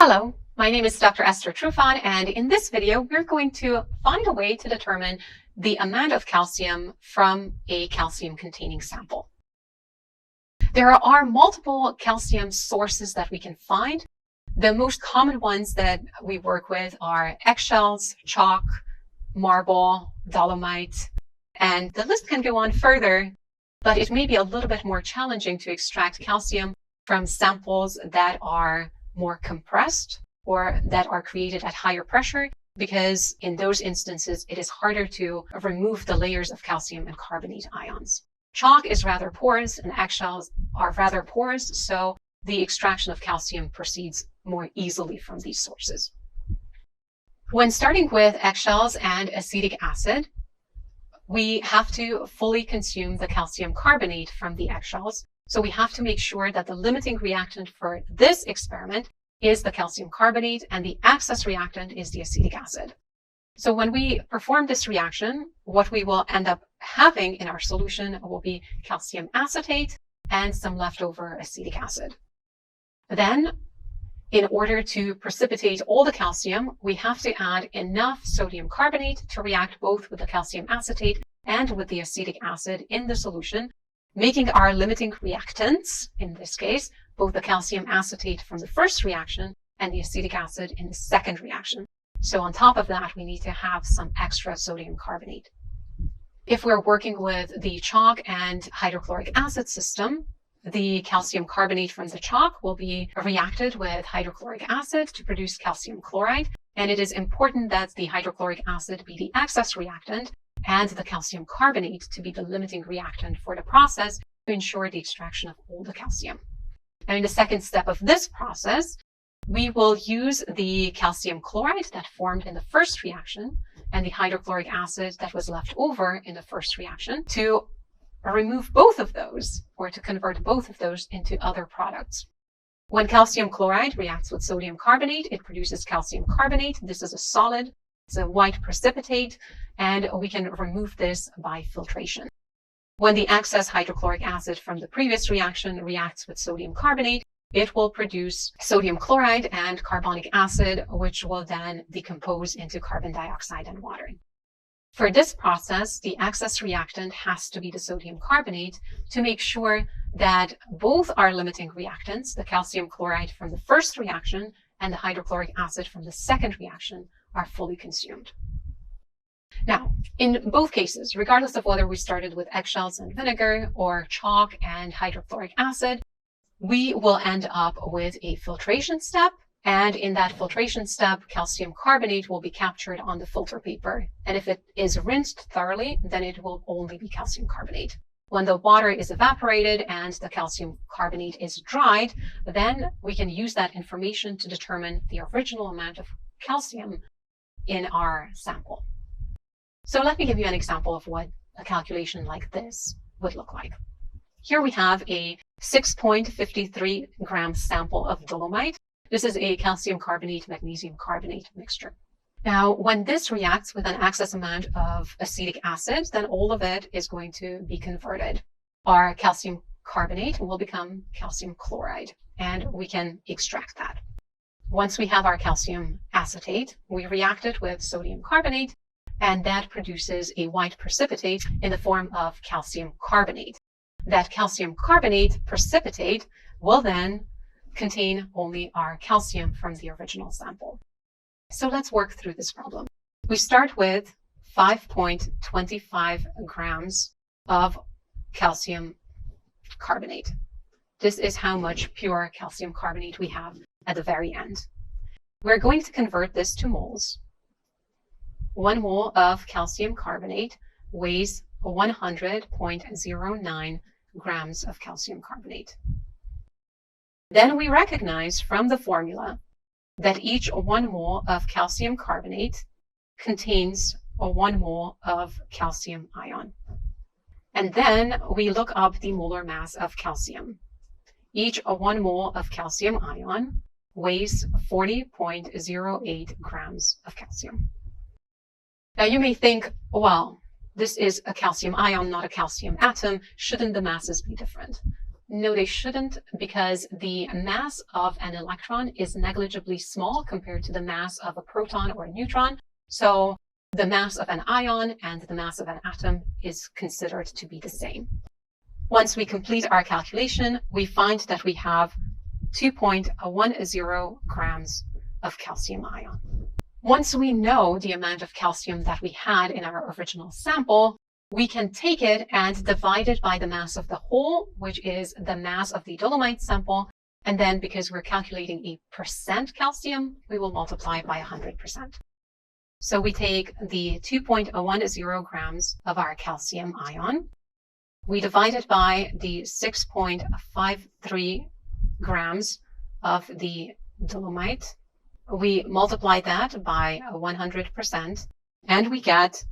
Hello, my name is Dr. Esther Trufan, and in this video, we're going to find a way to determine the amount of calcium from a calcium-containing sample. There are multiple calcium sources that we can find. The most common ones that we work with are eggshells, chalk, marble, dolomite, and the list can go on further, but it may be a little bit more challenging to extract calcium from samples that are more compressed or that are created at higher pressure, because in those instances, it is harder to remove the layers of calcium and carbonate ions. Chalk is rather porous and eggshells are rather porous, so the extraction of calcium proceeds more easily from these sources. When starting with eggshells and acetic acid, we have to fully consume the calcium carbonate from the eggshells. So we have to make sure that the limiting reactant for this experiment is the calcium carbonate and the access reactant is the acetic acid. So when we perform this reaction, what we will end up having in our solution will be calcium acetate and some leftover acetic acid. Then, in order to precipitate all the calcium, we have to add enough sodium carbonate to react both with the calcium acetate and with the acetic acid in the solution, making our limiting reactants, in this case, both the calcium acetate from the first reaction and the acetic acid in the second reaction. So on top of that, we need to have some extra sodium carbonate. If we're working with the chalk and hydrochloric acid system, the calcium carbonate from the chalk will be reacted with hydrochloric acid to produce calcium chloride. And it is important that the hydrochloric acid be the access reactant and the calcium carbonate to be the limiting reactant for the process to ensure the extraction of all the calcium. Now, in the second step of this process, we will use the calcium chloride that formed in the first reaction and the hydrochloric acid that was left over in the first reaction to remove both of those, or to convert both of those into other products. When calcium chloride reacts with sodium carbonate, it produces calcium carbonate. This is a solid. It's a white precipitate, and we can remove this by filtration. When the excess hydrochloric acid from the previous reaction reacts with sodium carbonate, it will produce sodium chloride and carbonic acid, which will then decompose into carbon dioxide and water. For this process, the excess reactant has to be the sodium carbonate to make sure that both our limiting reactants, the calcium chloride from the first reaction and the hydrochloric acid from the second reaction, are fully consumed. Now, in both cases, regardless of whether we started with eggshells and vinegar or chalk and hydrochloric acid, we will end up with a filtration step. And in that filtration step, calcium carbonate will be captured on the filter paper. And if it is rinsed thoroughly, then it will only be calcium carbonate. When the water is evaporated and the calcium carbonate is dried, then we can use that information to determine the original amount of calcium in our sample. So let me give you an example of what a calculation like this would look like. Here we have a 6.53 gram sample of dolomite. This is a calcium carbonate, magnesium carbonate mixture. Now, when this reacts with an excess amount of acetic acid, then all of it is going to be converted. Our calcium carbonate will become calcium chloride, and we can extract that. Once we have our calcium acetate, we react it with sodium carbonate, and that produces a white precipitate in the form of calcium carbonate. That calcium carbonate precipitate will then contain only our calcium from the original sample. So let's work through this problem. We start with 5.25 grams of calcium carbonate. This is how much pure calcium carbonate we have at the very end. We're going to convert this to moles. 1 mole of calcium carbonate weighs 100.09 grams of calcium carbonate. Then we recognize from the formula that each 1 mole of calcium carbonate contains 1 mole of calcium ion. And then we look up the molar mass of calcium. Each 1 mole of calcium ion weighs 40.08 grams of calcium. Now you may think, well, this is a calcium ion, not a calcium atom. Shouldn't the masses be different? No, they shouldn't, because the mass of an electron is negligibly small compared to the mass of a proton or a neutron. So the mass of an ion and the mass of an atom is considered to be the same. Once we complete our calculation, we find that we have 2.10 grams of calcium ion. Once we know the amount of calcium that we had in our original sample, we can take it and divide it by the mass of the whole, which is the mass of the dolomite sample. And then because we're calculating a percent calcium, we will multiply by 100%. So we take the 2.10 grams of our calcium ion. We divide it by the 6.53 grams of the dolomite. We multiply that by 100%, and we get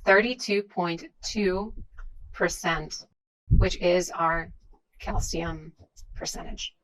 32.2%, which is our calcium percentage.